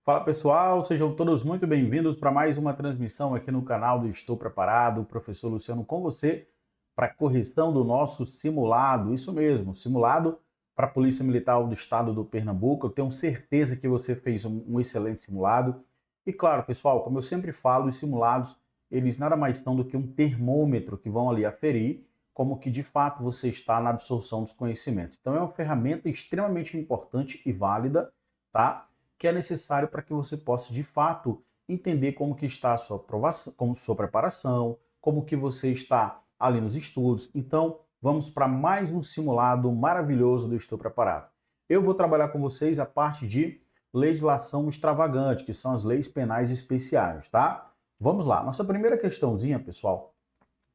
Fala pessoal, sejam todos muito bem-vindos para mais uma transmissão aqui no canal do Estou Preparado. O professor Luciano com você para a correção do nosso simulado. Isso mesmo, simulado para a Polícia Militar do Estado do Pernambuco. Eu tenho certeza que você fez um excelente simulado. E claro, pessoal, como eu sempre falo, os simulados, eles nada mais são do que um termômetro que vão ali aferir como que de fato você está na absorção dos conhecimentos. Então é uma ferramenta extremamente importante e válida, tá? Que é necessário para que você possa, de fato, entender como que está a sua aprovação, como sua preparação, como que você está ali nos estudos. Então, vamos para mais um simulado maravilhoso do Estou Preparado. Eu vou trabalhar com vocês a parte de legislação extravagante, que são as leis penais especiais, tá? Vamos lá. Nossa primeira questãozinha, pessoal,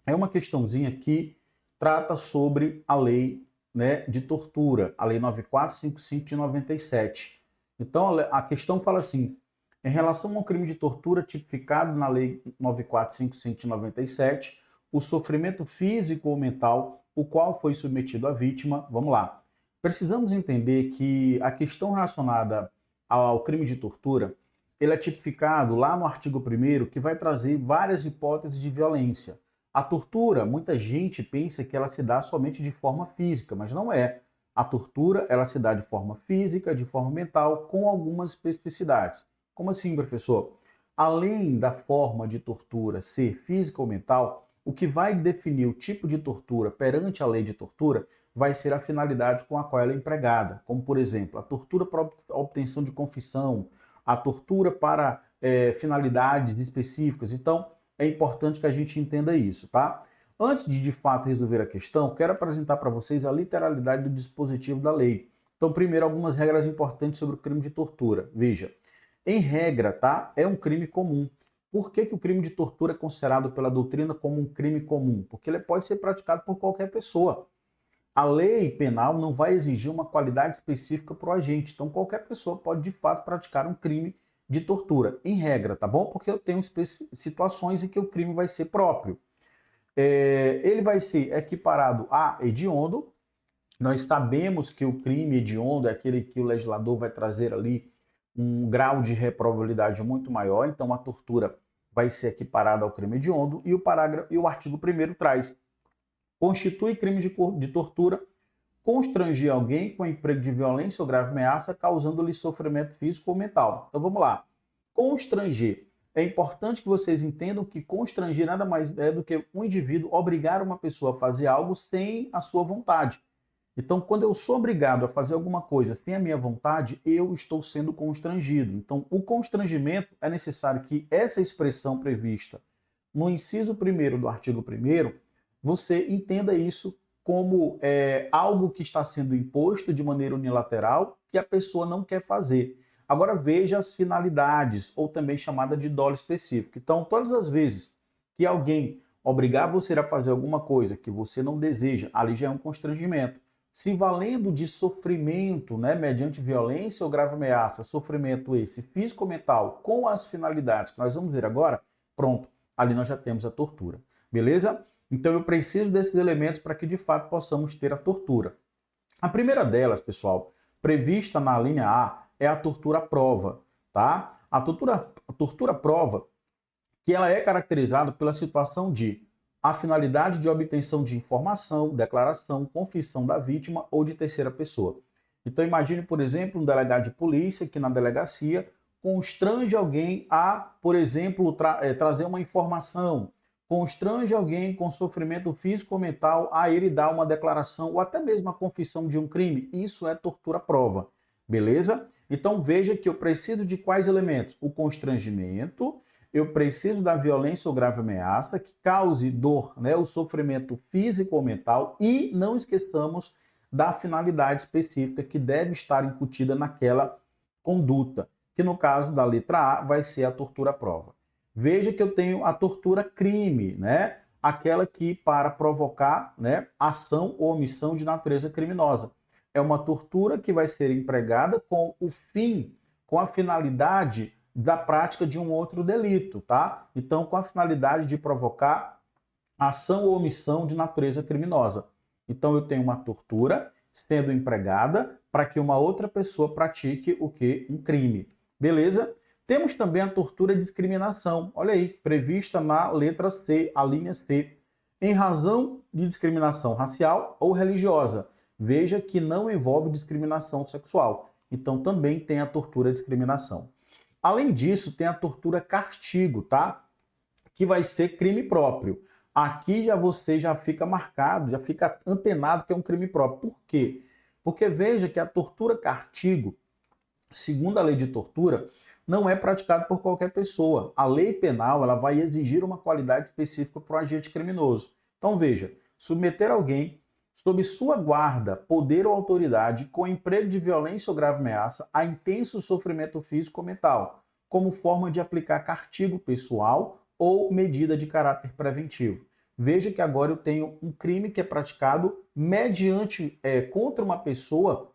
é uma questãozinha que trata sobre a lei, né, de tortura, a lei 9455 de 97. Então, a questão fala assim: em relação ao crime de tortura tipificado na Lei 9455 de 97, o sofrimento físico ou mental, o qual foi submetido à vítima, vamos lá. Precisamos entender que a questão relacionada ao crime de tortura, ele é tipificado lá no artigo 1º, que vai trazer várias hipóteses de violência. A tortura, muita gente pensa que ela se dá somente de forma física, mas não é. A tortura, ela se dá de forma física, de forma mental, com algumas especificidades. Como assim, professor? Além da forma de tortura ser física ou mental, o que vai definir o tipo de tortura perante a lei de tortura vai ser a finalidade com a qual ela é empregada. Como, por exemplo, a tortura para a obtenção de confissão, a tortura para finalidades específicas. Então, é importante que a gente entenda isso, tá? Antes de fato resolver a questão, quero apresentar para vocês a literalidade do dispositivo da lei. Então, primeiro, algumas regras importantes sobre o crime de tortura. Veja, em regra, tá? É um crime comum. Por que o crime de tortura é considerado pela doutrina como um crime comum? Porque ele pode ser praticado por qualquer pessoa. A lei penal não vai exigir uma qualidade específica para o agente. Então, qualquer pessoa pode, de fato, praticar um crime de tortura. Em regra, tá bom? Porque eu tenho situações em que o crime vai ser próprio. Ele vai ser equiparado a hediondo. Nós sabemos que o crime hediondo é aquele que o legislador vai trazer ali um grau de reprovabilidade muito maior, então a tortura vai ser equiparada ao crime hediondo, e o artigo 1º traz: constitui crime de tortura constranger alguém com emprego de violência ou grave ameaça, causando-lhe sofrimento físico ou mental. Então vamos lá. Constranger. É importante que vocês entendam que constranger nada mais é do que um indivíduo obrigar uma pessoa a fazer algo sem a sua vontade. Então, quando eu sou obrigado a fazer alguma coisa sem a minha vontade, eu estou sendo constrangido. Então, o constrangimento é necessário que essa expressão prevista no inciso 1º do artigo 1º, você entenda isso como algo que está sendo imposto de maneira unilateral que a pessoa não quer fazer. Agora veja as finalidades, ou também chamada de dolo específico. Então, todas as vezes que alguém obrigar você a fazer alguma coisa que você não deseja, ali já é um constrangimento. Se valendo de sofrimento, né, mediante violência ou grave ameaça, sofrimento esse físico ou mental, com as finalidades que nós vamos ver agora, pronto, ali nós já temos a tortura. Beleza? Então eu preciso desses elementos para que de fato possamos ter a tortura. A primeira delas, pessoal, prevista na linha A, é a tortura à prova, tá? A tortura à prova, que ela é caracterizada pela situação de a finalidade de obtenção de informação, declaração, confissão da vítima ou de terceira pessoa. Então imagine, por exemplo, um delegado de polícia que na delegacia constrange alguém a, por exemplo, trazer uma informação, constrange alguém com sofrimento físico ou mental a ele dar uma declaração ou até mesmo a confissão de um crime. Isso é tortura à prova, beleza? Então veja que eu preciso de quais elementos? O constrangimento, eu preciso da violência ou grave ameaça que cause dor, né, o sofrimento físico ou mental, e não esqueçamos da finalidade específica que deve estar incutida naquela conduta, que no caso da letra A vai ser a tortura à prova. Veja que eu tenho a tortura crime, né? Aquela que para provocar, né, ação ou omissão de natureza criminosa. É uma tortura que vai ser empregada com o fim, com a finalidade da prática de um outro delito, tá? Então, com a finalidade de provocar ação ou omissão de natureza criminosa. Então, eu tenho uma tortura sendo empregada para que uma outra pessoa pratique o que? Um crime. Beleza? Temos também a tortura e discriminação. Olha aí, prevista na letra C, a linha C. Em razão de discriminação racial ou religiosa. Veja que não envolve discriminação sexual. Então também tem a tortura e discriminação. Além disso, tem a tortura castigo, tá? Que vai ser crime próprio. Aqui você já fica marcado, já fica antenado que é um crime próprio. Por quê? Porque veja que a tortura castigo, segundo a lei de tortura, não é praticada por qualquer pessoa. A lei penal ela vai exigir uma qualidade específica para o agente criminoso. Então veja, submeter alguém sob sua guarda, poder ou autoridade, com emprego de violência ou grave ameaça, a intenso sofrimento físico ou mental, como forma de aplicar castigo pessoal ou medida de caráter preventivo. Veja que agora eu tenho um crime que é praticado mediante contra uma pessoa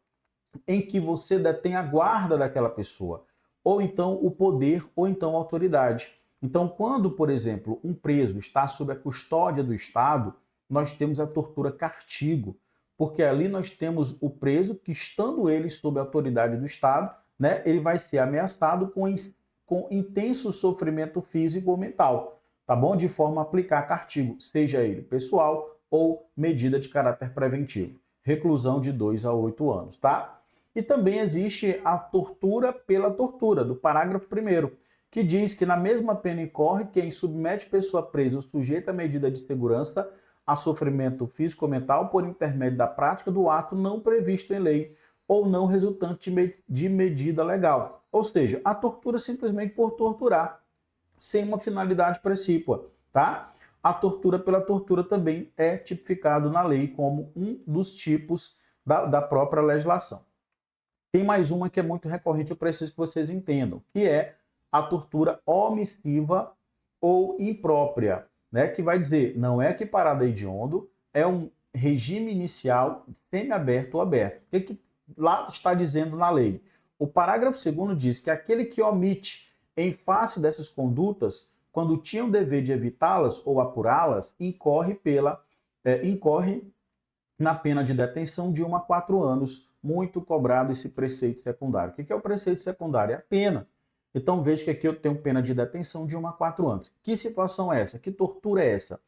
em que você detém a guarda daquela pessoa, ou então o poder, ou então a autoridade. Então, quando, por exemplo, um preso está sob a custódia do Estado, nós temos a tortura castigo, porque ali nós temos o preso que, estando ele sob a autoridade do Estado, né, ele vai ser ameaçado com intenso sofrimento físico ou mental, tá bom? De forma a aplicar castigo, seja ele pessoal ou medida de caráter preventivo. Reclusão de 2 a 8 anos, tá? E também existe a tortura pela tortura, do parágrafo 1º, que diz que na mesma pena incorre quem submete pessoa presa ou sujeita a medida de segurança a sofrimento físico ou mental por intermédio da prática do ato não previsto em lei ou não resultante de medida legal. Ou seja, a tortura simplesmente por torturar, sem uma finalidade precípua, tá? A tortura pela tortura também é tipificado na lei como um dos tipos da própria legislação. Tem mais uma que é muito recorrente, eu preciso que vocês entendam, que é a tortura omissiva ou imprópria, né? Que vai dizer, não é equiparada a hediondo, é um regime inicial semiaberto ou aberto. O que lá está dizendo na lei? O parágrafo 2º diz que aquele que omite em face dessas condutas, quando tinha o dever de evitá-las ou apurá-las, incorre na pena de detenção de 1 a 4 anos, muito cobrado esse preceito secundário. O que é o preceito secundário? É a pena. Então veja que aqui eu tenho pena de detenção de 1 a 4 anos. Que situação é essa? Que tortura é essa?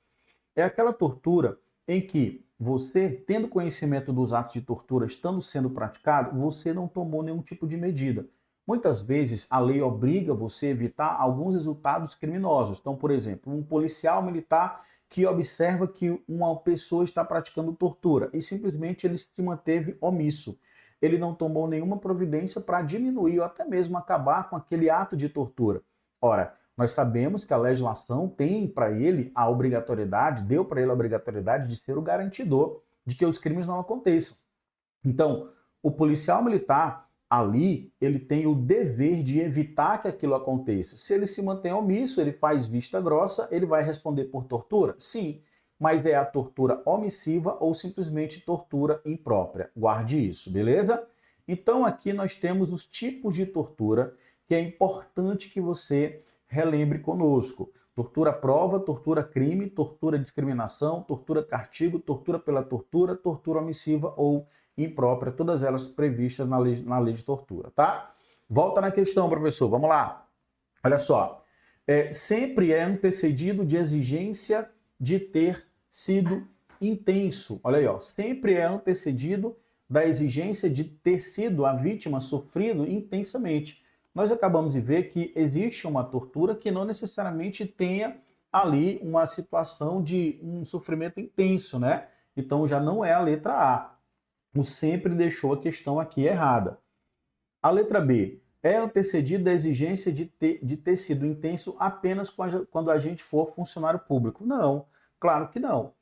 É aquela tortura em que você, tendo conhecimento dos atos de tortura estando sendo praticado, você não tomou nenhum tipo de medida. Muitas vezes a lei obriga você a evitar alguns resultados criminosos. Então, por exemplo, um policial militar que observa que uma pessoa está praticando tortura e simplesmente ele se manteve omisso. Ele não tomou nenhuma providência para diminuir ou até mesmo acabar com aquele ato de tortura. Ora, nós sabemos que a legislação tem para ele a obrigatoriedade, deu para ele a obrigatoriedade de ser o garantidor de que os crimes não aconteçam. Então, o policial militar ali, ele tem o dever de evitar que aquilo aconteça. Se ele se mantém omisso, ele faz vista grossa, ele vai responder por tortura? Sim, mas é a tortura omissiva ou simplesmente tortura imprópria. Guarde isso, beleza? Então aqui nós temos os tipos de tortura que é importante que você relembre conosco. Tortura prova, tortura crime, tortura discriminação, tortura castigo, tortura pela tortura, tortura omissiva ou imprópria, todas elas previstas na lei de tortura, tá? Volta na questão, professor, vamos lá. Olha só, sempre é antecedido de exigência de ter sido intenso. Olha aí, ó, sempre é antecedido da exigência de ter sido a vítima sofrido intensamente. Nós acabamos de ver que existe uma tortura que não necessariamente tenha ali uma situação de um sofrimento intenso, né? Então já não é a letra A. O sempre deixou a questão aqui errada. A letra B é antecedida da exigência de ter sido intenso apenas quando a gente for funcionário público. Não, claro que não.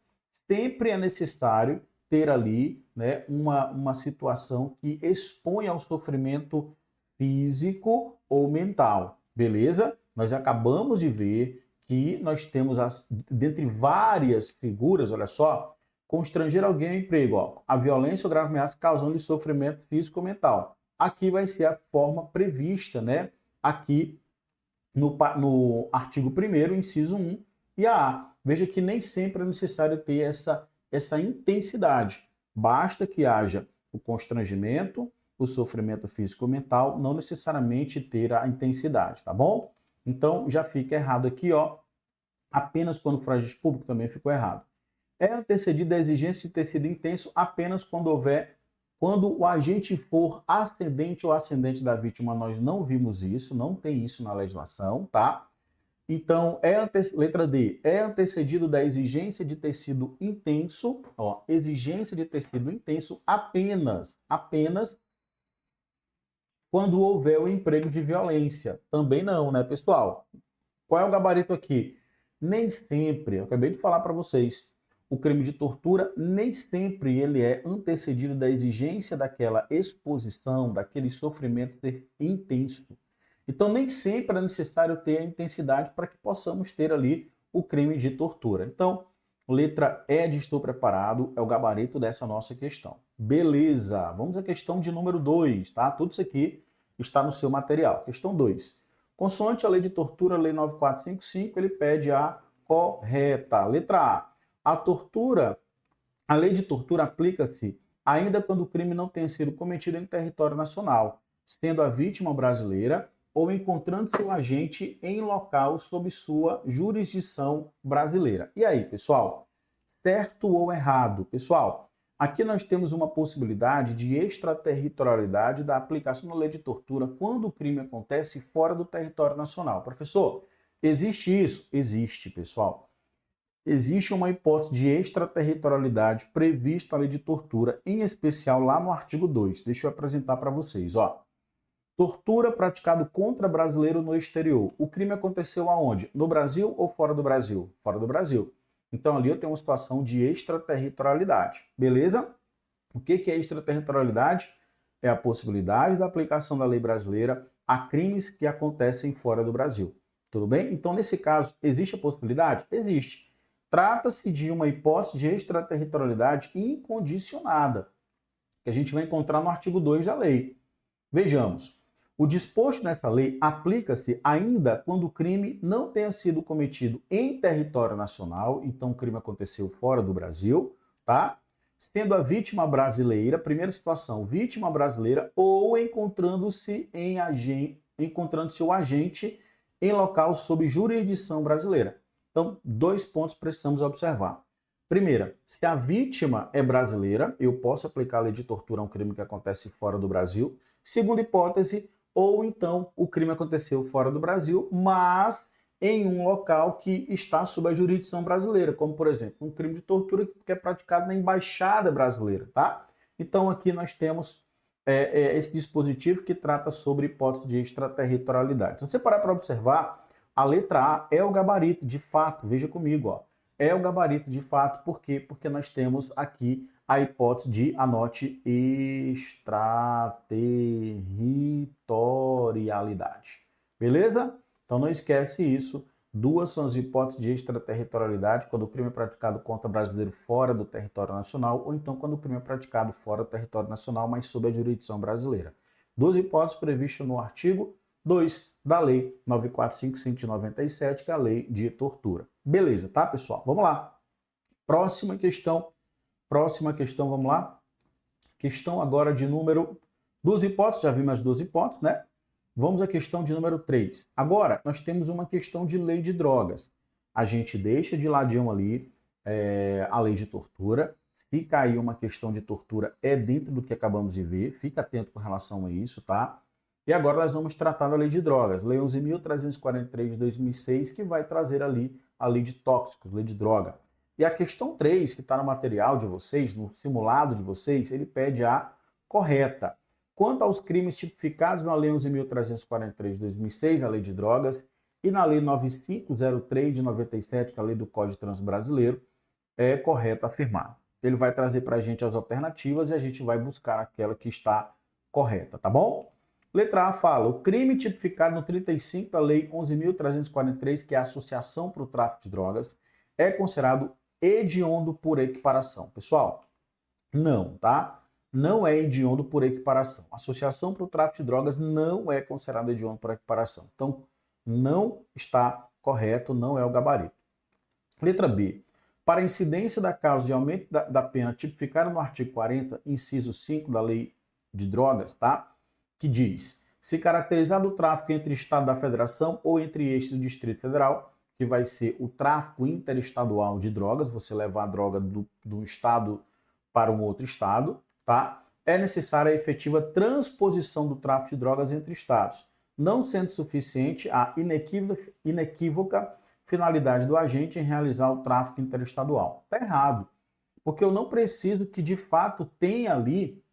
Sempre é necessário ter ali, né, uma situação que expõe ao sofrimento físico ou mental, beleza? Nós acabamos de ver que nós temos, dentre várias figuras, olha só, constranger alguém ao emprego, ó, a violência ou grave ameaça causando sofrimento físico ou mental. Aqui vai ser a forma prevista, né? Aqui no artigo 1º, inciso 1 e a A. Veja que nem sempre é necessário ter essa intensidade. Basta que haja o constrangimento, o sofrimento físico ou mental, não necessariamente ter a intensidade, tá bom? Então, já fica errado aqui, ó. Apenas quando for agente público também ficou errado. É antecedida a exigência de ter sido intenso apenas quando o agente for ascendente ou ascendente da vítima. Nós não vimos isso, não tem isso na legislação, tá? Então, letra D, é antecedido da exigência de ter sido intenso, ó, exigência de ter sido intenso apenas quando houver o emprego de violência. Também não, né, pessoal? Qual é o gabarito aqui? Nem sempre, eu acabei de falar para vocês, o crime de tortura nem sempre ele é antecedido da exigência daquela exposição, daquele sofrimento ser intenso. Então, nem sempre é necessário ter a intensidade para que possamos ter ali o crime de tortura. Então, letra E de estou preparado é o gabarito dessa nossa questão. Beleza, vamos à questão de número 2, tá? Tudo isso aqui está no seu material. Questão 2. Consoante a lei de tortura, lei 9455, ele pede a correta. Letra A. A lei de tortura aplica-se ainda quando o crime não tenha sido cometido em território nacional, sendo a vítima brasileira ou encontrando-se o agente em local sob sua jurisdição brasileira. E aí, pessoal? Certo ou errado? Pessoal, aqui nós temos uma possibilidade de extraterritorialidade da aplicação da lei de tortura quando o crime acontece fora do território nacional. Professor, existe isso? Existe, pessoal. Existe uma hipótese de extraterritorialidade prevista na lei de tortura, em especial lá no artigo 2. Deixa eu apresentar para vocês, ó. Tortura praticado contra brasileiro no exterior. O crime aconteceu aonde? No Brasil ou fora do Brasil? Fora do Brasil. Então ali eu tenho uma situação de extraterritorialidade. Beleza? O que é extraterritorialidade? É a possibilidade da aplicação da lei brasileira a crimes que acontecem fora do Brasil. Tudo bem? Então, nesse caso, existe a possibilidade? Existe. Trata-se de uma hipótese de extraterritorialidade incondicionada, que a gente vai encontrar no artigo 2 da lei. Vejamos. O disposto nessa lei aplica-se ainda quando o crime não tenha sido cometido em território nacional, então o crime aconteceu fora do Brasil, tá? Sendo a vítima brasileira, primeira situação, vítima brasileira, ou encontrando-se o agente em local sob jurisdição brasileira. Então, 2 pontos precisamos observar. Primeira, se a vítima é brasileira, eu posso aplicar a lei de tortura a um crime que acontece fora do Brasil. Segunda hipótese, ou então o crime aconteceu fora do Brasil, mas em um local que está sob a jurisdição brasileira, como, por exemplo, um crime de tortura que é praticado na embaixada brasileira, tá? Então, aqui nós temos esse dispositivo que trata sobre hipótese de extraterritorialidade. Se você parar para observar, a letra A é o gabarito, de fato, veja comigo, ó. É o gabarito de fato, por quê? Porque nós temos aqui a hipótese de, anote, extraterritorialidade. Beleza? Então não esquece isso. 2 são as hipóteses de extraterritorialidade, quando o crime é praticado contra brasileiro fora do território nacional, ou então quando o crime é praticado fora do território nacional, mas sob a jurisdição brasileira. 2 hipóteses previstas no artigo 2 da Lei 9455/97, que é a Lei de Tortura. Beleza, tá, pessoal? Vamos lá. Próxima questão, vamos lá. Questão agora de número... 2 hipóteses, já vimos as 2 hipóteses, né? Vamos à questão de número 3. Agora, nós temos uma questão de lei de drogas. A gente deixa de ladinho ali a lei de tortura. Se cair uma questão de tortura, é dentro do que acabamos de ver. Fica atento com relação a isso, tá? E agora nós vamos tratar da lei de drogas. Lei 11.343 de 2006, que vai trazer ali a lei de tóxicos, lei de droga. E a questão 3, que está no material de vocês, no simulado de vocês, ele pede a correta. Quanto aos crimes tipificados na Lei 11.343 de 2006, a Lei de Drogas, e na Lei 9503 de 97, que é a Lei do Código de Trânsito Brasileiro, é correto afirmar. Ele vai trazer para a gente as alternativas e a gente vai buscar aquela que está correta, tá bom? Letra A fala, o crime tipificado no 35 da Lei 11.343, que é a associação para o tráfico de drogas, é considerado hediondo por equiparação. Pessoal, não, tá? Não é hediondo por equiparação. Associação para o tráfico de drogas não é considerado hediondo por equiparação. Então, não está correto, não é o gabarito. Letra B. Para a incidência da causa de aumento da pena tipificada no artigo 40, inciso 5 da Lei de drogas, tá? Que diz: se caracterizado o tráfico entre Estado da Federação ou entre eixos do Distrito Federal, que vai ser o tráfico interestadual de drogas, você levar a droga do estado para um outro estado, tá? É necessária a efetiva transposição do tráfico de drogas entre estados, não sendo suficiente a inequívoca finalidade do agente em realizar o tráfico interestadual. Está errado, porque eu não preciso que de fato tenha ali,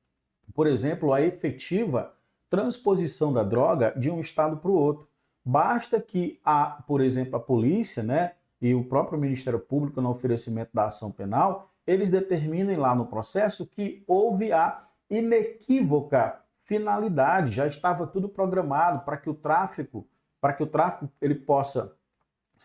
por exemplo, a efetiva transposição da droga de um estado para o outro. Basta que por exemplo, a polícia, né, e o próprio Ministério Público no oferecimento da ação penal, eles determinem lá no processo que houve a inequívoca finalidade, já estava tudo programado para que o tráfico ele possa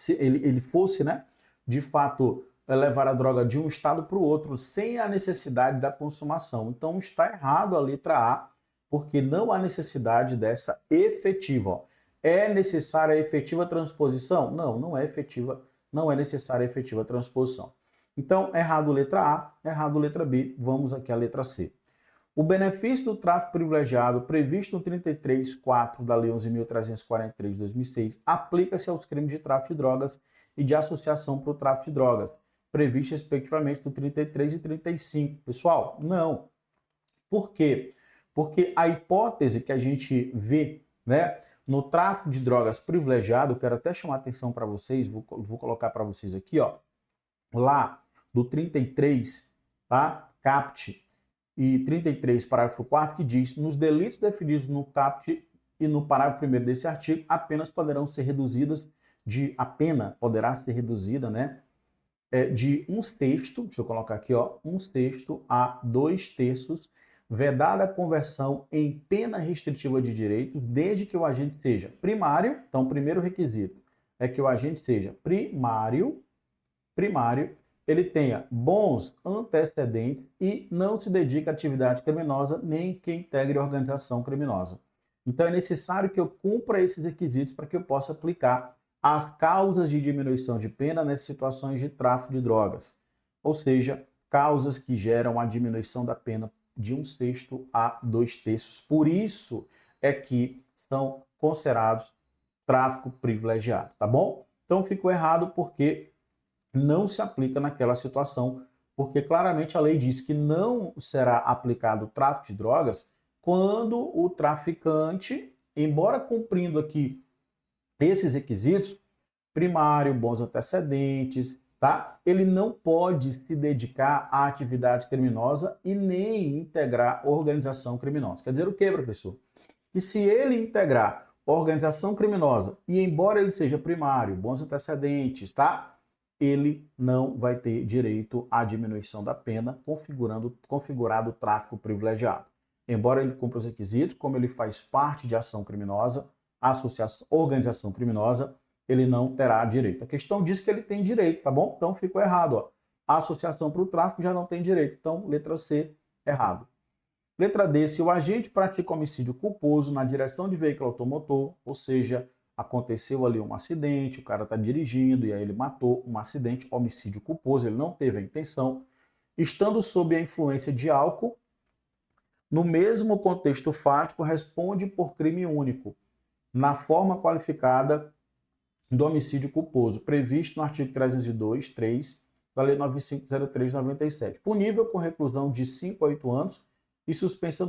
ele fosse, né, de fato levar a droga de um estado para o outro sem a necessidade da consumação. Então está errado a letra A, porque não há necessidade dessa efetiva. Ó. É necessária a efetiva transposição? Não, não é efetiva, não é necessária a efetiva transposição. Então, errado letra A, errado letra B, vamos aqui à letra C. O benefício do tráfico privilegiado previsto no 33.4 da Lei 11.343 de 2006 aplica-se aos crimes de tráfico de drogas e de associação para o tráfico de drogas, previstos respectivamente no 33 e 35. Pessoal, não. Por quê? Porque a hipótese que a gente vê, né, no tráfico de drogas privilegiado, quero até chamar a atenção para vocês, vou colocar para vocês aqui, ó, lá do 33, tá? Caput e 33, parágrafo 4º, que diz: nos delitos definidos no caput e no parágrafo 1º desse artigo, a pena poderá ser reduzida, né, de 1/6, deixa eu colocar aqui, ó, 1/6 a 2/3, vedada a conversão em pena restritiva de direitos, desde que o agente seja primário. Então, o primeiro requisito é que o agente seja primário, ele tenha bons antecedentes e não se dedique à atividade criminosa, nem que integre organização criminosa. Então, é necessário que eu cumpra esses requisitos para que eu possa aplicar as causas de diminuição de pena nessas situações de tráfico de drogas. Ou seja, causas que geram a diminuição da pena de 1/6 a 2/3. Por isso é que são considerados tráfico privilegiado, tá bom? Então, ficou errado porque não se aplica naquela situação, porque claramente a lei diz que não será aplicado o tráfico de drogas quando o traficante, embora cumprindo aqui esses requisitos, primário, bons antecedentes, tá? Ele não pode se dedicar à atividade criminosa e nem integrar organização criminosa. Quer dizer o quê, professor? Que se ele integrar organização criminosa e embora ele seja primário, bons antecedentes, tá? Ele não vai ter direito à diminuição da pena configurado o tráfico privilegiado. Embora ele cumpra os requisitos, como ele faz parte de ação criminosa, associação, organização criminosa, ele não terá direito. A questão diz que ele tem direito, tá bom? Então ficou errado, ó. A associação para o tráfico já não tem direito. Então, letra C, errado. Letra D, se o agente pratica homicídio culposo na direção de veículo automotor, ou seja, aconteceu ali um acidente, o cara está dirigindo e aí ele matou, um acidente, homicídio culposo, ele não teve a intenção, estando sob a influência de álcool, no mesmo contexto fático, responde por crime único, na forma qualificada do homicídio culposo, previsto no artigo 302.3 da Lei 9503/97, punível com reclusão de 5 a 8 anos e suspensão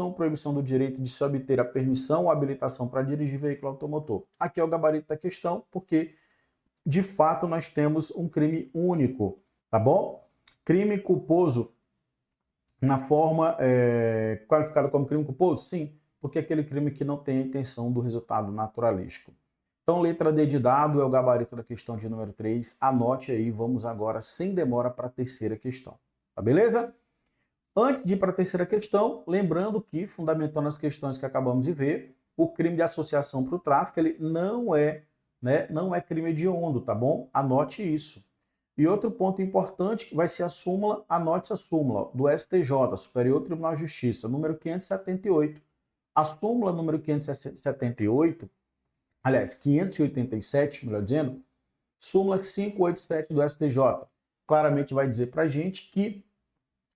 ou proibição do direito de se obter a permissão ou habilitação para dirigir veículo automotor. Aqui é o gabarito da questão, porque, de fato, nós temos um crime único, tá bom? Crime culposo na forma qualificada como crime culposo? Sim, porque é aquele crime que não tem a intenção do resultado naturalístico. Então, letra D de dado é o gabarito da questão de número 3. Anote aí, vamos agora, sem demora, para a terceira questão. Tá beleza? Antes de ir para a terceira questão, lembrando que, fundamentando as questões que acabamos de ver, o crime de associação para o tráfico, ele não é crime hediondo, tá bom? Anote isso. E outro ponto importante, que vai ser a súmula, anote a súmula do STJ, Superior Tribunal de Justiça, número 578. A súmula número 578, aliás, 587, melhor dizendo, súmula 587 do STJ, claramente vai dizer para a gente que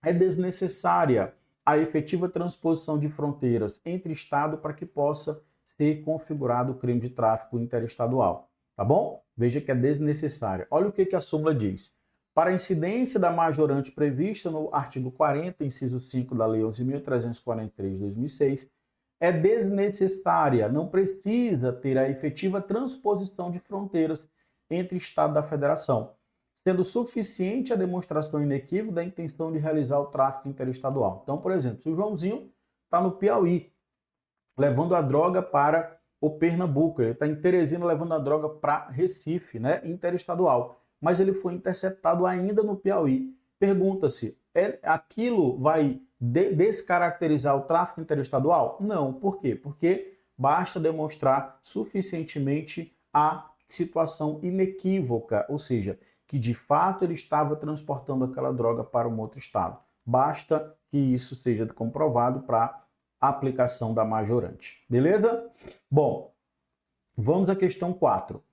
é desnecessária a efetiva transposição de fronteiras entre Estado para que possa ser configurado o crime de tráfico interestadual. Tá bom? Veja que é desnecessário. Olha o que a súmula diz. Para a incidência da majorante prevista no artigo 40, inciso 5 da Lei 11.343 de 2006, é desnecessária, não precisa ter a efetiva transposição de fronteiras entre Estado da Federação, sendo suficiente a demonstração inequívoca da intenção de realizar o tráfico interestadual. Então, por exemplo, se o Joãozinho está no Piauí, levando a droga para o Pernambuco, ele está em Teresina levando a droga para Recife, né, interestadual, mas ele foi interceptado ainda no Piauí. Pergunta-se, aquilo vai descaracterizar o tráfico interestadual? Não. Por quê? Porque basta demonstrar suficientemente a situação inequívoca, ou seja, que de fato ele estava transportando aquela droga para um outro estado. Basta que isso seja comprovado para aplicação da majorante. Beleza? Bom, vamos à questão 4.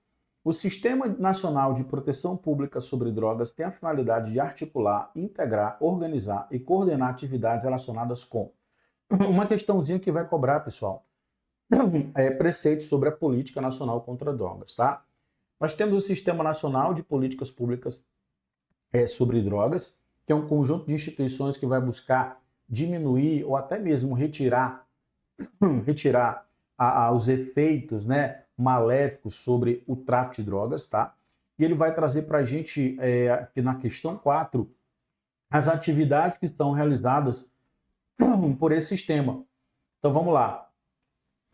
O Sistema Nacional de Proteção Pública sobre Drogas tem a finalidade de articular, integrar, organizar e coordenar atividades relacionadas com uma questãozinha que vai cobrar, pessoal, preceitos sobre a Política Nacional contra Drogas, tá? Nós temos o Sistema Nacional de Políticas Públicas sobre Drogas, que é um conjunto de instituições que vai buscar diminuir ou até mesmo retirar os efeitos, né, maléficos sobre o tráfico de drogas, tá? E ele vai trazer para a gente, aqui na questão 4, as atividades que estão realizadas por esse sistema. Então vamos lá.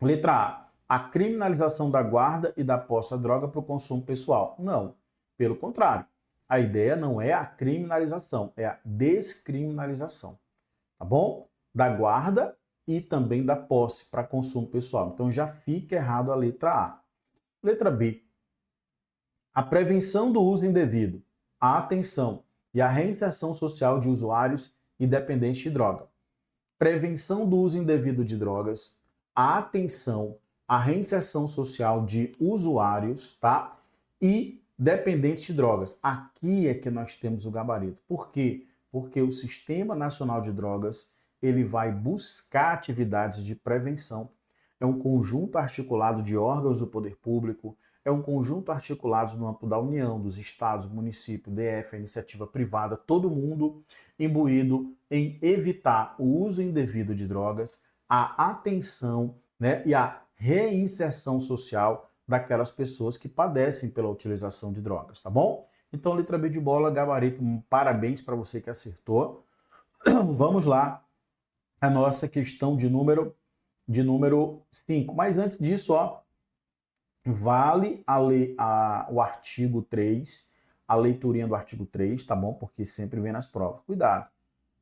Letra A. A criminalização da guarda e da posse da droga para o consumo pessoal. Não, pelo contrário. A ideia não é a criminalização, é a descriminalização. Tá bom? Da guarda e também da posse para consumo pessoal. Então já fica errado a letra A. Letra B. A prevenção do uso indevido, a atenção e a reinserção social de usuários e dependentes de droga. Prevenção do uso indevido de drogas, a atenção, a reinserção social de usuários, tá? E dependentes de drogas. Aqui é que nós temos o gabarito. Por quê? Porque o Sistema Nacional de Drogas, ele vai buscar atividades de prevenção. É um conjunto articulado de órgãos do poder público, é um conjunto articulado no âmbito da União, dos estados, município, DF, a iniciativa privada, todo mundo imbuído em evitar o uso indevido de drogas, a atenção, né, e a reinserção social daquelas pessoas que padecem pela utilização de drogas, tá bom? Então, letra B de bola, gabarito, parabéns para você que acertou. Vamos lá, a nossa questão de número 5. Mas antes disso, ó, vale o artigo 3, a leiturinha do artigo 3, tá bom? Porque sempre vem nas provas. Cuidado,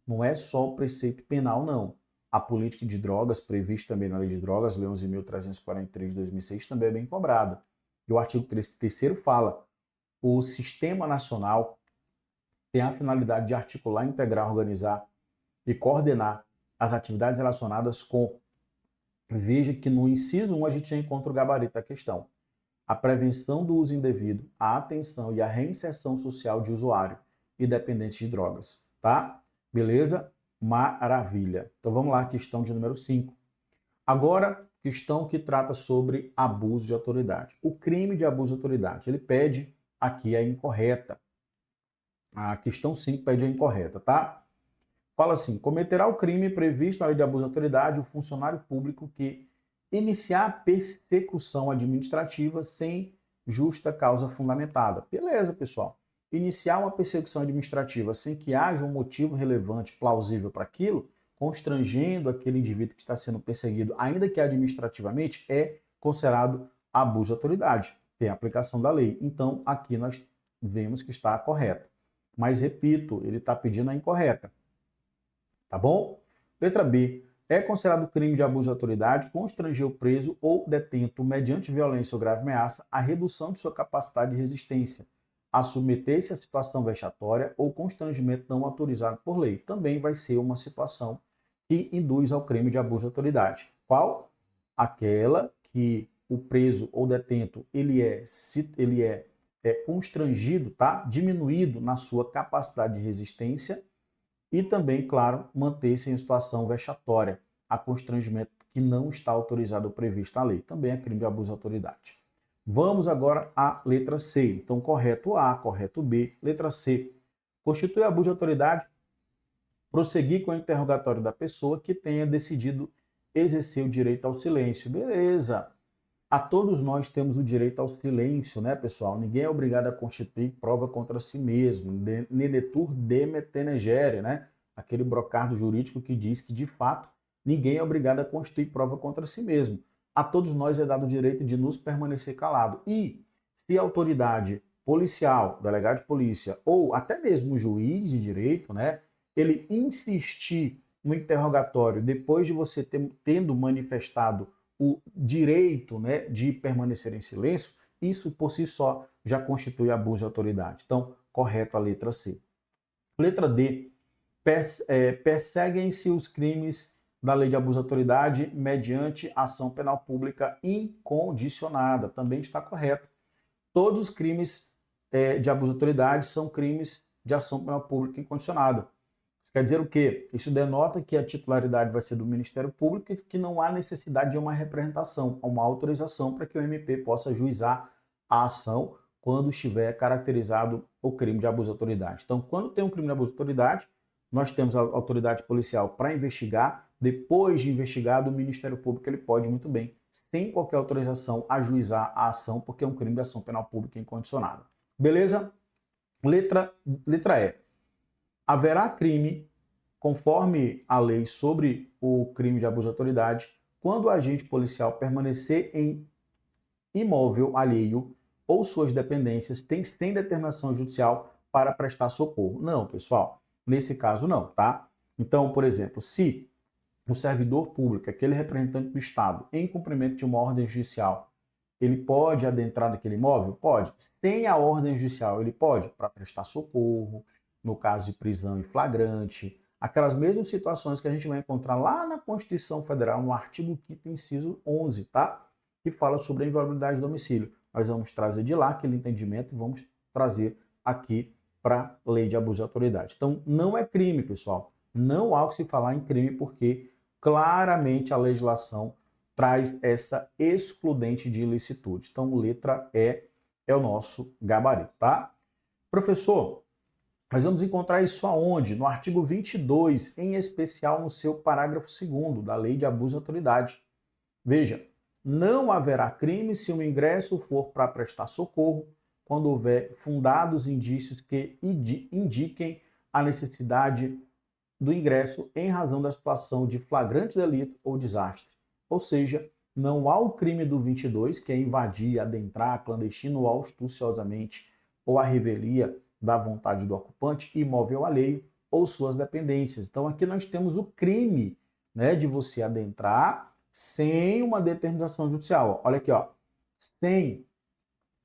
não é só o preceito penal, não. A política de drogas, prevista também na Lei de Drogas, Lei 11.343 de 2006, também é bem cobrada. E o artigo 3º fala: o Sistema Nacional tem a finalidade de articular, integrar, organizar e coordenar as atividades relacionadas com... Veja que no inciso 1 a gente já encontra o gabarito da questão. A prevenção do uso indevido, a atenção e a reinserção social de usuário e dependentes de drogas, tá? Beleza? Maravilha. Então vamos lá, questão de número 5. Agora, questão que trata sobre abuso de autoridade. O crime de abuso de autoridade, ele pede aqui a incorreta. A questão 5 pede a incorreta, tá? Fala assim: cometerá o crime previsto na lei de abuso de autoridade o funcionário público que iniciar persecução administrativa sem justa causa fundamentada. Beleza, pessoal. Iniciar uma persecução administrativa sem que haja um motivo relevante, plausível para aquilo, constrangendo aquele indivíduo que está sendo perseguido, ainda que administrativamente, é considerado abuso de autoridade. Tem a aplicação da lei. Então, aqui nós vemos que está correto. Mas, repito, ele está pedindo a incorreta. Tá bom? Letra B. É considerado crime de abuso de autoridade constranger o preso ou detento, mediante violência ou grave ameaça, a redução de sua capacidade de resistência, a submeter-se a situação vexatória ou constrangimento não autorizado por lei. Também vai ser uma situação que induz ao crime de abuso de autoridade. Qual? Aquela que o preso ou detento ele é constrangido, tá? Diminuído na sua capacidade de resistência e também, claro, manter-se em situação vexatória, a constrangimento que não está autorizado ou previsto na lei. Também é crime de abuso de autoridade. Vamos agora à letra C. Então, correto A, correto B. Letra C. Constitui abuso de autoridade prosseguir com o interrogatório da pessoa que tenha decidido exercer o direito ao silêncio. Beleza. A todos nós temos o direito ao silêncio, né, pessoal? Ninguém é obrigado a constituir prova contra si mesmo. Nedetur demetenegere, né? Aquele brocardo jurídico que diz que, de fato, ninguém é obrigado a constituir prova contra si mesmo. A todos nós é dado o direito de nos permanecer calado. E se a autoridade policial, delegado de polícia, ou até mesmo o juiz de direito, né, ele insistir no interrogatório depois de você tendo manifestado o direito, né, de permanecer em silêncio, isso por si só já constitui abuso de autoridade. Então, correto a letra C. Letra D. Perseguem-se os crimes da lei de abuso de autoridade mediante ação penal pública incondicionada. Também está correto. Todos os crimes de abuso de autoridade são crimes de ação penal pública incondicionada. Isso quer dizer o quê? Isso denota que a titularidade vai ser do Ministério Público e que não há necessidade de uma representação, uma autorização para que o MP possa ajuizar a ação quando estiver caracterizado o crime de abuso de autoridade. Então, quando tem um crime de abuso de autoridade, nós temos a autoridade policial para investigar. Depois de investigado, o Ministério Público ele pode muito bem, sem qualquer autorização, ajuizar a ação, porque é um crime de ação penal pública incondicionada. Beleza? Letra E. Haverá crime, conforme a lei sobre o crime de abuso de autoridade, quando o agente policial permanecer em imóvel alheio ou suas dependências sem determinação judicial para prestar socorro. Não, pessoal, nesse caso não, tá? Então, por exemplo, se o servidor público, aquele representante do Estado, em cumprimento de uma ordem judicial, ele pode adentrar naquele imóvel? Pode. Sem a ordem judicial, ele pode, para prestar socorro, no caso de prisão em flagrante, aquelas mesmas situações que a gente vai encontrar lá na Constituição Federal, no artigo 5º, inciso 11, tá? Que fala sobre a inviolabilidade do domicílio. Nós vamos trazer de lá aquele entendimento e vamos trazer aqui para a lei de abuso de autoridade. Então, não é crime, pessoal. Não há o que se falar em crime, porque claramente a legislação traz essa excludente de ilicitude. Então, letra E é o nosso gabarito, tá? Professor, nós vamos encontrar isso aonde? No artigo 22, em especial no seu parágrafo 2º da Lei de Abuso de Autoridade. Veja, não haverá crime se o ingresso for para prestar socorro, quando houver fundados indícios que indiquem a necessidade do ingresso em razão da situação de flagrante delito ou desastre. Ou seja, não há o crime do 22, que é invadir, adentrar clandestino ou astuciosamente, ou a revelia da vontade do ocupante, imóvel alheio ou suas dependências. Então aqui nós temos o crime, né, de você adentrar sem uma determinação judicial. Olha aqui, ó, sem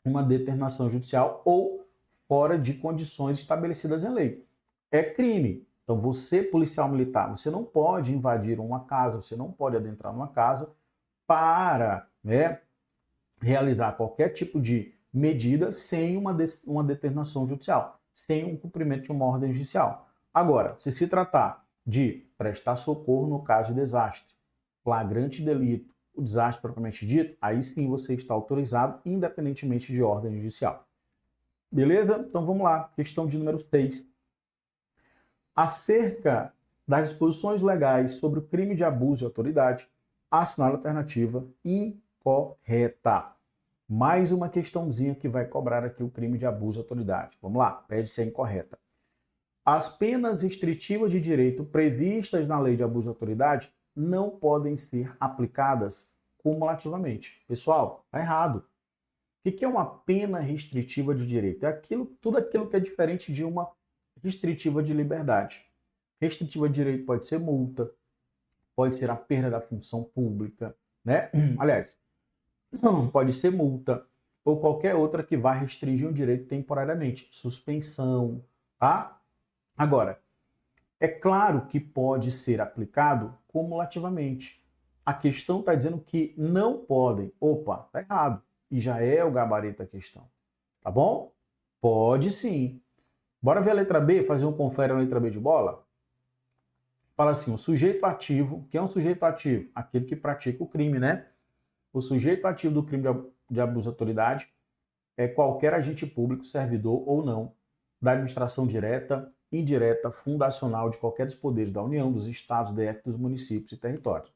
uma determinação judicial ou fora de condições estabelecidas em lei. É crime. Então você, policial militar, você não pode invadir uma casa, você não pode adentrar numa casa para, né, realizar qualquer tipo de medida sem uma determinação judicial, sem um cumprimento de uma ordem judicial. Agora, se tratar de prestar socorro no caso de desastre, flagrante delito, o desastre propriamente dito, aí sim você está autorizado, independentemente de ordem judicial. Beleza? Então vamos lá, questão de número 6. Acerca das disposições legais sobre o crime de abuso de autoridade, assinala a alternativa incorreta. Mais uma questãozinha que vai cobrar aqui o crime de abuso de autoridade. Vamos lá, pede ser incorreta. As penas restritivas de direito previstas na lei de abuso de autoridade não podem ser aplicadas cumulativamente. Pessoal, tá errado. O que é uma pena restritiva de direito? É tudo aquilo que é diferente de uma restritiva de liberdade. Restritiva de direito pode ser multa, pode ser a perda da função pública, né? Aliás, pode ser multa ou qualquer outra que vá restringir o direito temporariamente, suspensão, tá? Agora, é claro que pode ser aplicado cumulativamente. A questão está dizendo que não podem. Opa, tá errado. E já é o gabarito da questão. Tá bom? Pode sim. Bora ver a letra B, fazer um confere na letra B de bola? fala assim, o sujeito ativo, quem é um sujeito ativo? Aquele que pratica o crime, né? O sujeito ativo do crime de abuso de autoridade é qualquer agente público, servidor ou não, da administração direta, indireta, fundacional de qualquer dos poderes da União, dos estados, DF, dos municípios e territórios.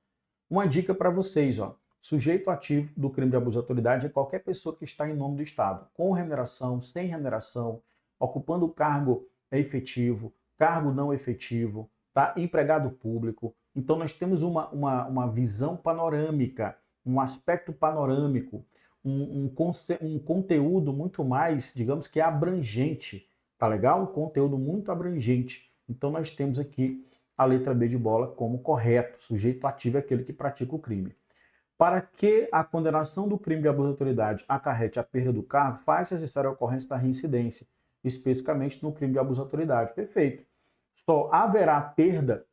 Uma dica para vocês, ó. Sujeito ativo do crime de abuso de autoridade é qualquer pessoa que está em nome do Estado, com remuneração, sem remuneração, ocupando cargo efetivo, cargo não efetivo, tá? Empregado público. Então nós temos uma visão panorâmica, um aspecto panorâmico, um conteúdo muito mais, digamos que abrangente, tá legal? Um conteúdo muito abrangente. Então nós temos aqui a letra B de bola como correto. Sujeito ativo é aquele que pratica o crime. Para que a condenação do crime de abuso de autoridade acarrete a perda do cargo, faz-se necessária a ocorrência da reincidência, especificamente no crime de abuso de autoridade. Perfeito. Só haverá perda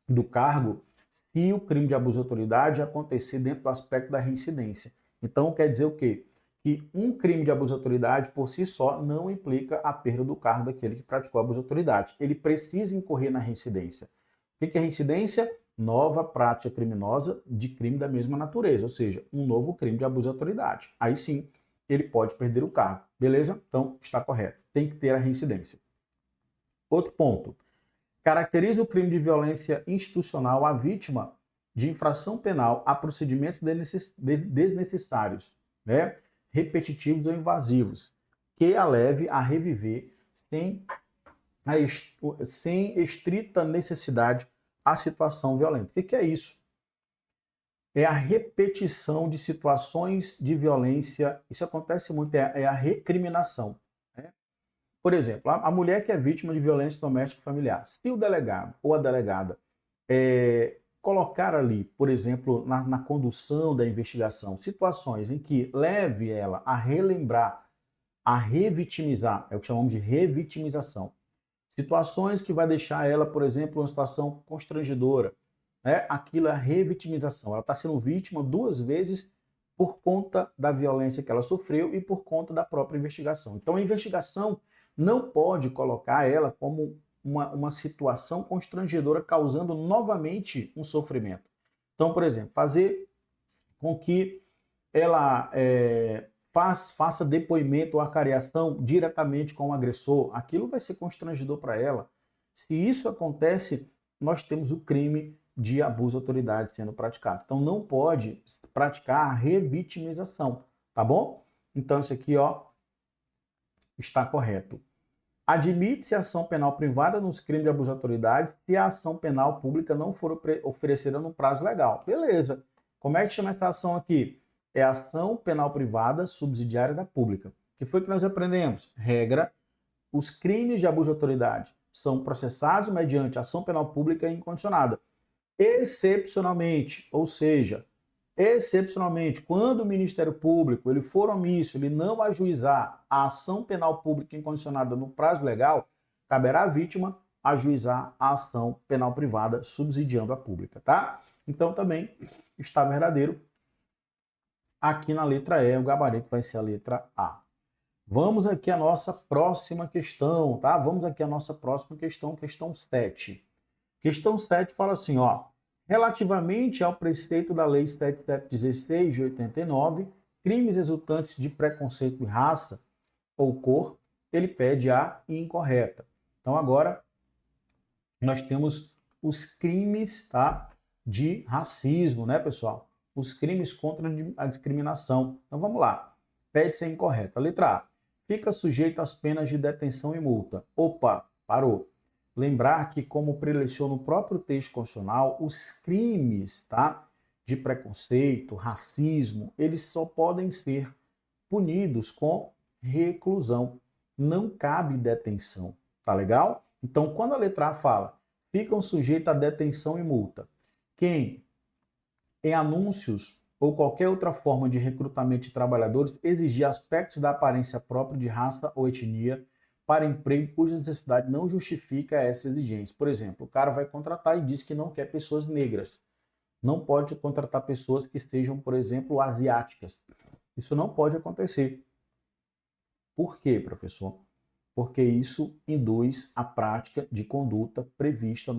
do cargo se o crime de abuso de autoridade acontecer dentro do aspecto da reincidência. Então, quer dizer o quê? Que um crime de abuso de autoridade, por si só, não implica a perda do cargo daquele que praticou abuso de autoridade. Ele precisa incorrer na reincidência. O que é reincidência? Nova prática criminosa de crime da mesma natureza, ou seja, um novo crime de abuso de autoridade. Aí sim, ele pode perder o cargo. Beleza? Então, está correto. Tem que ter a reincidência. Outro ponto. Caracteriza o crime de violência institucional a vítima de infração penal a procedimentos desnecessários, né? Repetitivos ou invasivos, que a leve a reviver sem estrita necessidade a situação violenta. O que é isso? É a repetição de situações de violência. Isso acontece muito, é a recriminação. Né? Por exemplo, a mulher que é vítima de violência doméstica e familiar. Se o delegado ou a delegada colocar ali, por exemplo, na condução da investigação, situações em que leve ela a relembrar, a revitimizar, é o que chamamos de revitimização. Situações que vai deixar ela, por exemplo, uma situação constrangedora. Né? Aquilo é a revitimização. Ela está sendo vítima 2 vezes por conta da violência que ela sofreu e por conta da própria investigação. Então, a investigação não pode colocar ela como uma situação constrangedora, causando novamente um sofrimento. Então, por exemplo, fazer com que ela faça depoimento ou acariação diretamente com o agressor, aquilo vai ser constrangedor para ela. Se isso acontece, nós temos o crime de abuso de autoridade sendo praticado. Então não pode praticar a revitimização, tá bom? Então isso aqui, ó, está correto. Admite-se a ação penal privada nos crimes de abuso de autoridade se a ação penal pública não for oferecida no prazo legal. Beleza. Como é que chama essa ação aqui? É a ação penal privada subsidiária da pública. O que foi que nós aprendemos? Regra, os crimes de abuso de autoridade são processados mediante ação penal pública incondicionada. Excepcionalmente, ou seja, excepcionalmente, quando o Ministério Público ele for omisso, ele não ajuizar a ação penal pública incondicionada no prazo legal, caberá à vítima ajuizar a ação penal privada subsidiando a pública, tá? Então também está verdadeiro. Aqui na letra E, o gabarito vai ser a letra A. Vamos aqui à nossa próxima questão, tá? Vamos aqui à nossa próxima questão, questão 7. Questão 7 fala assim, ó. Relativamente ao preceito da Lei 7716 de 89, crimes resultantes de preconceito de raça ou cor, ele pede a incorreta. Então agora nós temos os crimes, tá, de racismo, né, pessoal? Os crimes contra a discriminação. Então vamos lá. Pede-se a incorreta. Letra A. Fica sujeito às penas de detenção e multa. Opa, parou. Lembrar que, como preleciona o próprio texto constitucional, os crimes, tá, de preconceito, racismo, eles só podem ser punidos com reclusão. Não cabe detenção. Tá legal? Então, quando a letra A fala, ficam sujeitos a detenção e multa. Quem, em anúncios ou qualquer outra forma de recrutamento de trabalhadores, exigir aspectos da aparência própria de raça ou etnia para emprego cuja necessidade não justifica essa exigência. Por exemplo, o cara vai contratar e diz que não quer pessoas negras. Não pode contratar pessoas que estejam, por exemplo, asiáticas. Isso não pode acontecer. Por quê, professor? porque isso induz a prática de conduta prevista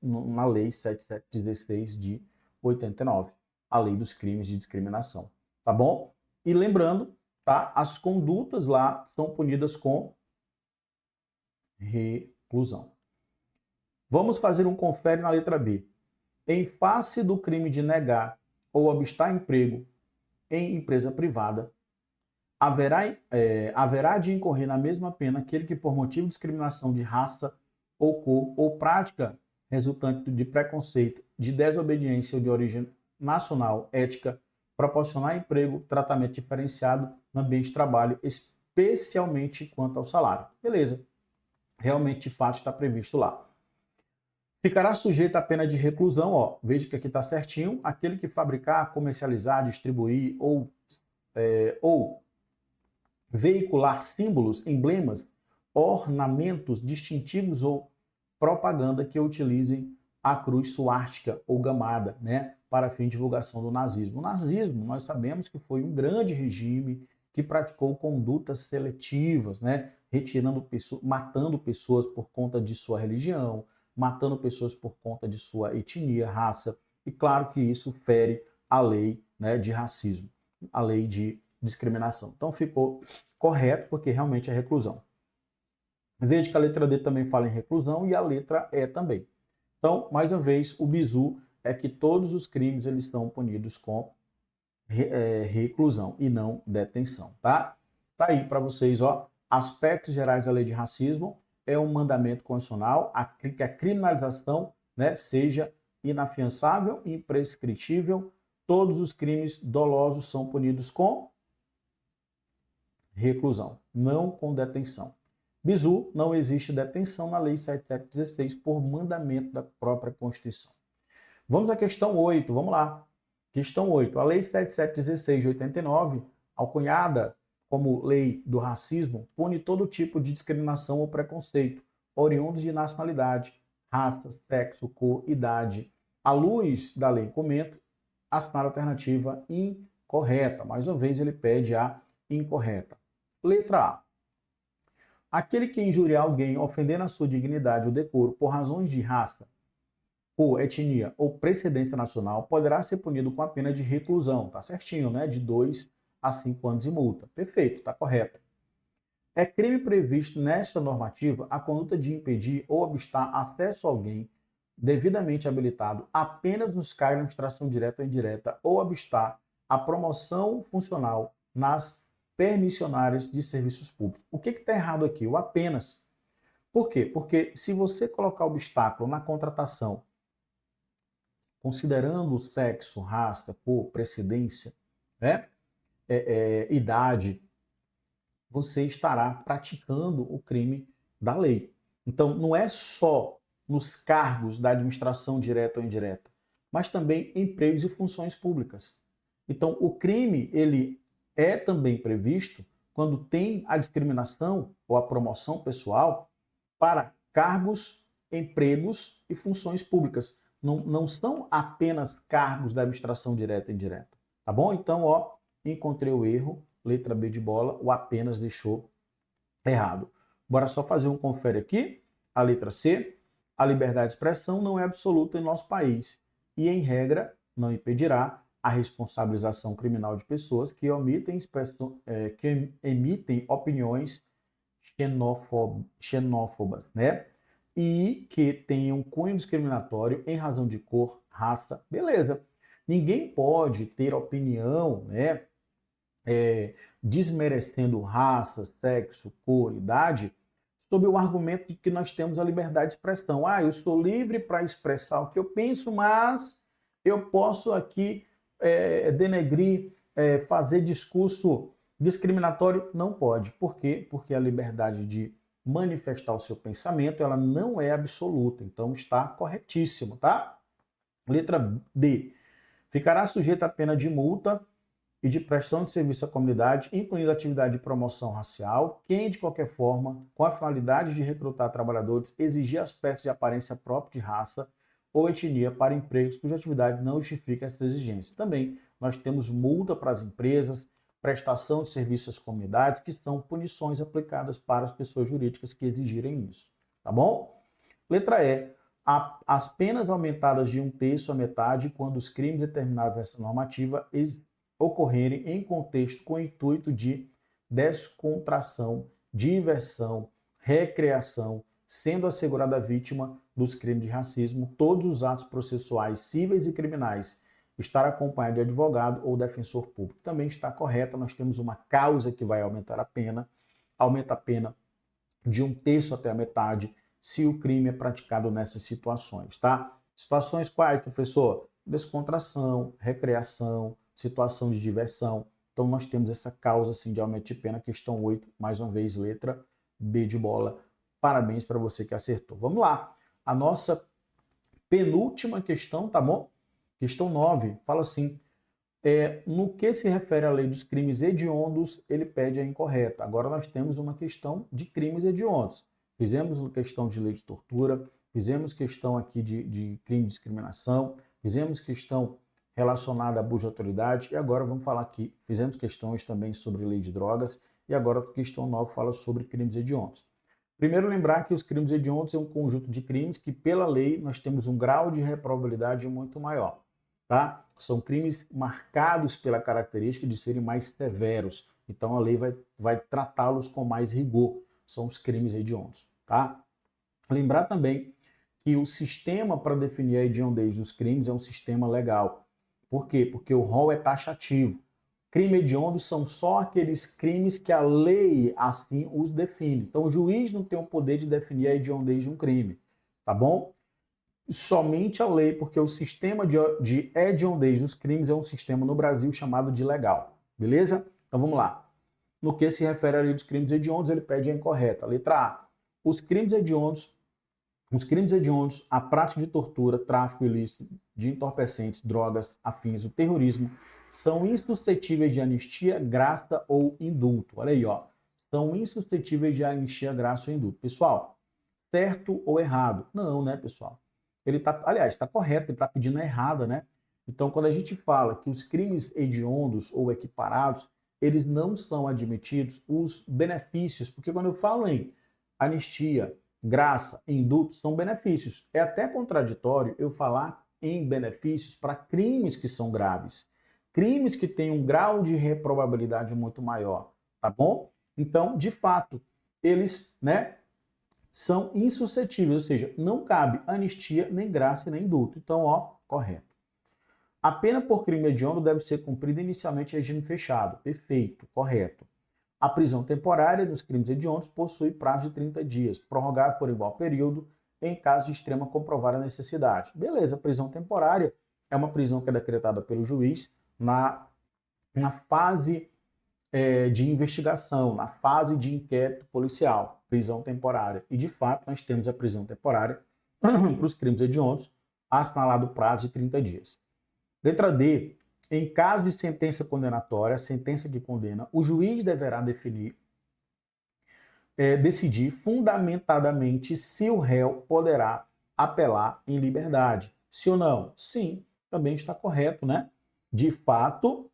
na Lei 7716 de 89, a Lei dos Crimes de Discriminação, tá bom? E lembrando, tá? As condutas lá são punidas com reclusão. Vamos fazer um confere na letra B. Em face do crime de negar ou obstar emprego em empresa privada, haverá de incorrer na mesma pena aquele que, por motivo de discriminação de raça ou cor ou prática resultante de preconceito, de desobediência ou de origem nacional, ética, proporcionar emprego, tratamento diferenciado no ambiente de trabalho, especialmente quanto ao salário. Beleza. Realmente, de fato, está previsto lá. Ficará sujeito à pena de reclusão, ó, veja que aqui está certinho, aquele que fabricar, comercializar, distribuir ou veicular símbolos, emblemas, ornamentos distintivos ou propaganda que utilizem a cruz suástica ou gamada, né, para fim de divulgação do nazismo. O nazismo, nós sabemos que foi um grande regime que praticou condutas seletivas, né, matando pessoas por conta de sua religião, matando pessoas por conta de sua etnia, raça, e claro que isso fere a lei, né, de racismo, a lei de discriminação. Então ficou correto, porque realmente é reclusão. Veja que a letra D também fala em reclusão e a letra E também. Então, mais uma vez, o bizu é que todos os crimes eles estão punidos com reclusão e não detenção, tá? Tá aí para vocês, ó, aspectos gerais da lei de racismo. É um mandamento constitucional que a criminalização, né, seja inafiançável e imprescritível. Todos os crimes dolosos são punidos com reclusão, não com detenção. Bizu, não existe detenção na Lei 7716 por mandamento da própria Constituição. Vamos à questão 8, vamos lá. Questão 8. A Lei 7716 de 89, alcunhada como Lei do Racismo, pune todo tipo de discriminação ou preconceito, oriundos de nacionalidade, raça, sexo, cor, idade. À luz da lei em comento, assinar a alternativa incorreta. Mais uma vez, ele pede a incorreta. Letra A. Aquele que injuriar alguém ofendendo a sua dignidade ou decoro por razões de raça, cor, etnia ou precedência nacional poderá ser punido com a pena de reclusão. Tá certinho, né? De 2 a 5 anos de multa. Perfeito, tá correto. É crime previsto nesta normativa a conduta de impedir ou obstar acesso a alguém devidamente habilitado apenas nos cargos de administração direta ou indireta ou obstar a promoção funcional nas permissionárias de serviços públicos. O que está errado aqui? O apenas. Por quê? Porque se você colocar obstáculo na contratação, considerando o sexo, raça, cor, precedência, né, idade, você estará praticando o crime da lei. Então, não é só nos cargos da administração direta ou indireta, mas também empregos e funções públicas. Então, o crime, ele é também previsto quando tem a discriminação ou a promoção pessoal para cargos, empregos e funções públicas. Não são apenas cargos da administração direta e indireta. Tá bom? Então, ó, encontrei o erro, letra B de bola, o apenas deixou errado. Bora só fazer um confere aqui. A letra C. A liberdade de expressão não é absoluta em nosso país e, em regra, não impedirá a responsabilização criminal de pessoas que emitem opiniões xenófobas, né? E que tenham cunho discriminatório em razão de cor, raça, beleza. Ninguém pode ter opinião, né, desmerecendo raça, sexo, cor, idade, sob o argumento de que nós temos a liberdade de expressão. Ah, eu sou livre para expressar o que eu penso, mas eu posso aqui denegrir, fazer discurso discriminatório. Não pode. Por quê? Porque a liberdade de manifestar o seu pensamento, ela não é absoluta. Então está corretíssimo, tá? Letra D. Ficará sujeito à pena de multa e de prestação de serviço à comunidade, incluindo atividade de promoção racial, quem, de qualquer forma, com a finalidade de recrutar trabalhadores, exigir aspectos de aparência própria de raça ou etnia para empregos cuja atividade não justifica essas exigências. Também nós temos multa para as empresas, prestação de serviços às comunidades, que são punições aplicadas para as pessoas jurídicas que exigirem isso, tá bom? Letra E, as penas aumentadas de 1/3 à metade quando os crimes determinados nessa normativa ocorrerem em contexto com o intuito de descontração, diversão, recreação, sendo assegurada a vítima dos crimes de racismo, todos os atos processuais cíveis e criminais estar acompanhado de advogado ou defensor público. Também está correta, nós temos uma causa que vai aumentar a pena, aumenta a pena de 1/3 até a metade, se o crime é praticado nessas situações, tá? Situações quais, professor? Descontração, recreação, situação de diversão. Então nós temos essa causa assim, de aumento de pena, questão 8, mais uma vez, letra B de bola. Parabéns para você que acertou. Vamos lá. A nossa penúltima questão, tá bom? Questão 9, fala assim, no que se refere à lei dos crimes hediondos, ele pede a incorreta. Agora nós temos uma questão de crimes hediondos. Fizemos uma questão de lei de tortura, fizemos questão aqui de crime de discriminação, fizemos questão relacionada a abuso de autoridade, e agora vamos falar aqui, fizemos questões também sobre lei de drogas, e agora a questão 9 fala sobre crimes hediondos. Primeiro, lembrar que os crimes hediondos é um conjunto de crimes que, pela lei, nós temos um grau de reprovabilidade muito maior, tá? São crimes marcados pela característica de serem mais severos, então a lei vai tratá-los com mais rigor, são os crimes hediondos, tá? Lembrar também que o sistema para definir a hediondez dos crimes é um sistema legal. Por quê? Porque o rol é taxativo. Crime hediondo são só aqueles crimes que a lei assim os define. Então o juiz não tem o poder de definir a hediondez de um crime, tá bom? Somente a lei, porque o sistema de hediondez dos crimes é um sistema no Brasil chamado de legal, beleza? Então vamos lá. No que se refere à lei dos crimes hediondos, ele pede a incorreta. Letra A. Os crimes hediondos, a prática de tortura, tráfico ilícito de entorpecentes, drogas, afins, o terrorismo, são insuscetíveis de anistia, graça ou indulto. Olha aí, ó. São insuscetíveis de anistia, graça ou indulto. Pessoal, certo ou errado? Não, né, pessoal? Ele tá, aliás, está correto, ele está pedindo a errada, né? Então, quando a gente fala que os crimes hediondos ou equiparados, eles não são admitidos os benefícios, porque quando eu falo em anistia, graça, indulto, são benefícios. É até contraditório eu falar em benefícios para crimes que são graves, crimes que têm um grau de reprovabilidade muito maior, tá bom? Então, de fato, eles, né, são insuscetíveis, ou seja, não cabe anistia, nem graça, nem indulto. Então, ó, correto. A pena por crime hediondo deve ser cumprida inicialmente em regime fechado. Perfeito, correto. A prisão temporária nos crimes hediondos possui prazo de 30 dias, prorrogável por igual período, em caso de extrema comprovada necessidade. Beleza, prisão temporária é uma prisão que é decretada pelo juiz na fase de investigação, na fase de inquérito policial, prisão temporária. E, de fato, nós temos a prisão temporária para os crimes hediondos, assinalado prazo de 30 dias. Letra D. Em caso de sentença condenatória, sentença que condena, o juiz deverá decidir fundamentadamente se o réu poderá apelar em liberdade. Sim ou não? Sim, também está correto, né? De fato,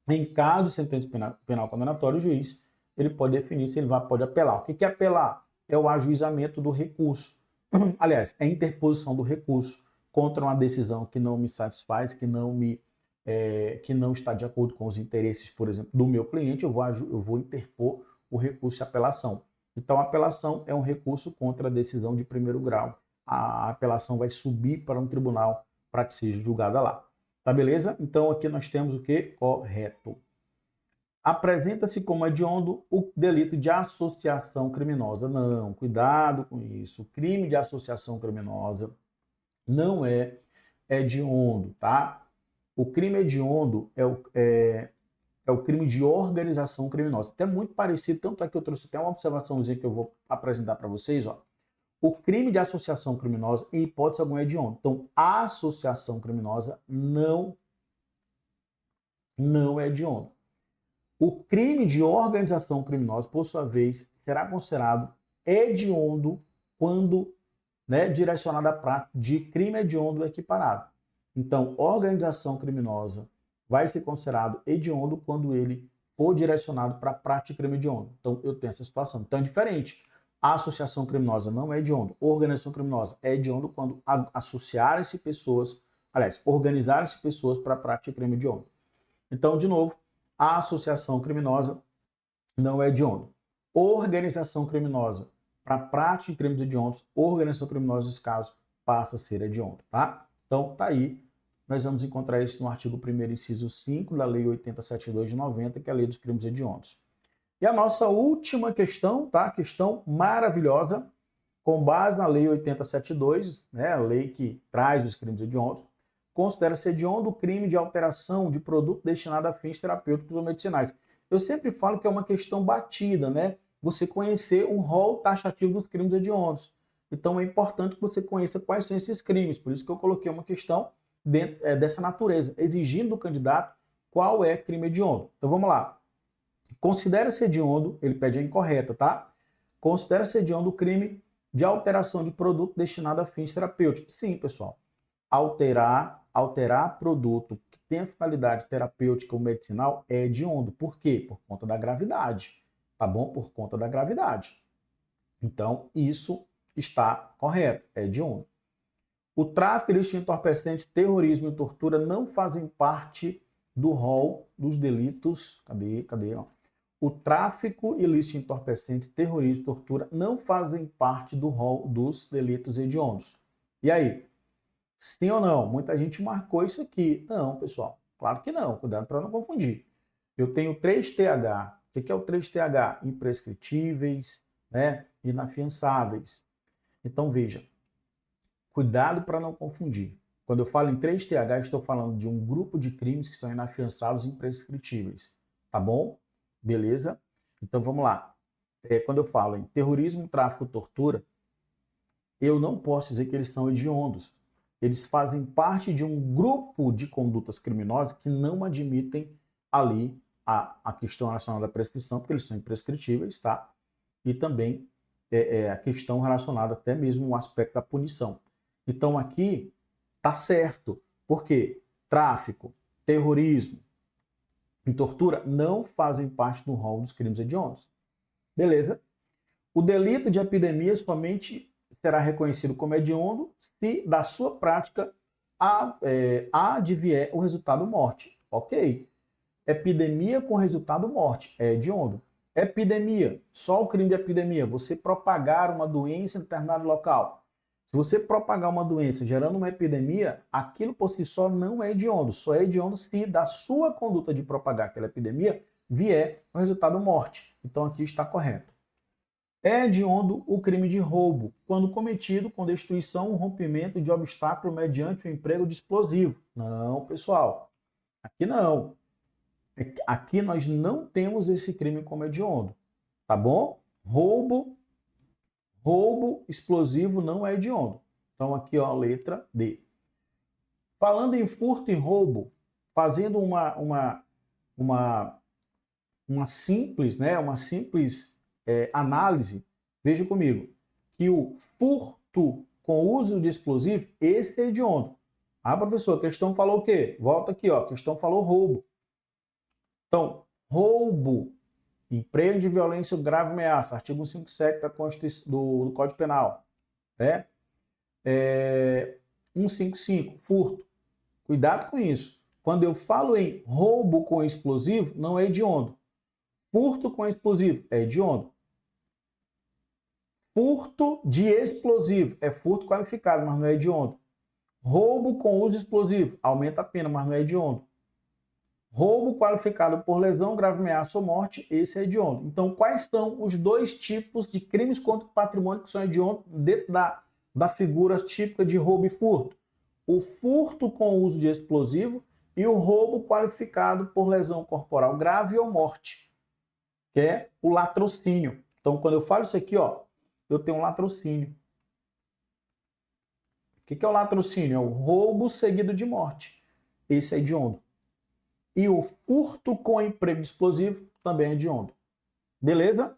em caso de sentença penal condenatória, o juiz ele pode definir se ele pode apelar. O que é apelar? É o ajuizamento do recurso. Aliás, é a interposição do recurso contra uma decisão que não me satisfaz, que não está de acordo com os interesses, por exemplo, do meu cliente, eu vou interpor o recurso de apelação. Então, a apelação é um recurso contra a decisão de primeiro grau. A apelação vai subir para um tribunal para que seja julgada lá. Tá beleza? Então, aqui nós temos o que? Correto. Apresenta-se como hediondo o delito de associação criminosa. Não, cuidado com isso. O crime de associação criminosa não é hediondo, tá? O crime hediondo é o crime de organização criminosa. Até muito parecido, tanto é que eu trouxe até uma observaçãozinha que eu vou apresentar para vocês, ó. O crime de associação criminosa, em hipótese alguma, é hediondo. Então, a associação criminosa não é hediondo. O crime de organização criminosa, por sua vez, será considerado hediondo quando, né, direcionado à prática de crime hediondo equiparado. Então, organização criminosa vai ser considerado hediondo quando ele for direcionado para a prática de crime hediondo. Então, eu tenho essa situação. Então, é diferente. A associação criminosa não é hediondo. Organização criminosa é hediondo quando associarem-se pessoas, aliás, organizarem-se pessoas para a prática de crime hediondo. Então, de novo, a associação criminosa não é hediondo. Organização criminosa para a prática de crimes hediondos, organização criminosa, nesse caso, passa a ser hediondo, tá? Então, tá aí. Nós vamos encontrar isso no artigo 1º, inciso 5 da Lei 8072 de 90, que é a Lei dos Crimes Hediondos. E a nossa última questão, tá? Questão maravilhosa, com base na Lei 8072, né? A lei que traz os crimes hediondos, considera-se hediondo o crime de alteração de produto destinado a fins terapêuticos ou medicinais. Eu sempre falo que é uma questão batida, né? Você conhecer o rol taxativo dos crimes hediondos. Então é importante que você conheça quais são esses crimes. Por isso que eu coloquei uma questão dessa natureza, exigindo do candidato qual é crime hediondo. Então vamos lá. Considera-se hediondo, ele pede a incorreta, tá? Considera-se hediondo o crime de alteração de produto destinado a fins terapêuticos. Sim, pessoal. Alterar produto que tem a finalidade terapêutica ou medicinal é hediondo. Por quê? Por conta da gravidade. Tá bom? Por conta da gravidade. Então, isso está correto. É hediondo. O tráfico ilícito de entorpecente, terrorismo e tortura não fazem parte do rol dos delitos. Cadê? Ó. O tráfico ilícito de entorpecente, terrorismo e tortura não fazem parte do rol dos delitos hediondos. E aí? Sim ou não? Muita gente marcou isso aqui. Não, pessoal. Claro que não. Cuidado para não confundir. Eu tenho 3TH. O que é o 3TH? Imprescritíveis, né? Inafiançáveis. Então, veja. Cuidado para não confundir. Quando eu falo em 3TH, estou falando de um grupo de crimes que são inafiançáveis e imprescritíveis. Tá bom? Beleza? Então, vamos lá. Quando eu falo em terrorismo, tráfico, tortura, eu não posso dizer que eles são hediondos. Eles fazem parte de um grupo de condutas criminosas que não admitem ali a questão relacionada à prescrição, porque eles são imprescritíveis, tá? E também a questão relacionada até mesmo ao aspecto da punição. Então aqui tá certo. Por quê? Tráfico, terrorismo e tortura não fazem parte do rol dos crimes hediondos. Beleza? O delito de epidemia somente será reconhecido como hediondo se da sua prática advier o resultado morte. Ok. Epidemia com resultado morte é hediondo. Epidemia, só o crime de epidemia, você propagar uma doença em determinado local. Se você propagar uma doença gerando uma epidemia, aquilo por si só não é hediondo. Só é hediondo se da sua conduta de propagar aquela epidemia vier o resultado morte. Então aqui está correto. É hediondo o crime de roubo, quando cometido com destruição ou rompimento de obstáculo mediante o emprego de explosivo. Não, pessoal. Aqui não. Aqui nós não temos esse crime como hediondo. Tá bom? Roubo explosivo não é hediondo. Então aqui, ó, a letra D. Falando em furto e roubo, fazendo uma simples, né, análise, veja comigo, que o furto com uso de explosivo, esse é hediondo. Ah, professor, a questão falou o quê? Volta aqui, ó, a questão falou roubo. Então, roubo, emprego de violência ou grave ameaça, artigo 157 do Código Penal, né? 155, furto. Cuidado com isso. Quando eu falo em roubo com explosivo, não é hediondo. Furto com explosivo é hediondo. Furto de explosivo é furto qualificado, mas não é hediondo. Roubo com uso explosivo aumenta a pena, mas não é hediondo. Roubo qualificado por lesão, grave ameaça ou morte, esse é hediondo. Então, quais são os dois tipos de crimes contra o patrimônio que são hediondos dentro da figura típica de roubo e furto? O furto com uso de explosivo e o roubo qualificado por lesão corporal grave ou morte, que é o latrocínio. Então, quando eu falo isso aqui, ó, eu tenho um latrocínio. O que é o latrocínio? É o roubo seguido de morte. Esse é hediondo. E o furto com emprego de explosivo também é hediondo. Beleza?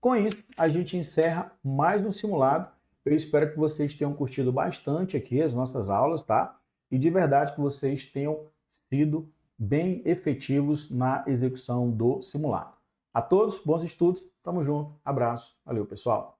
Com isso, a gente encerra mais um simulado. Eu espero que vocês tenham curtido bastante aqui as nossas aulas, tá? E de verdade que vocês tenham sido bem efetivos na execução do simulado. A todos, bons estudos, tamo junto, abraço, valeu pessoal!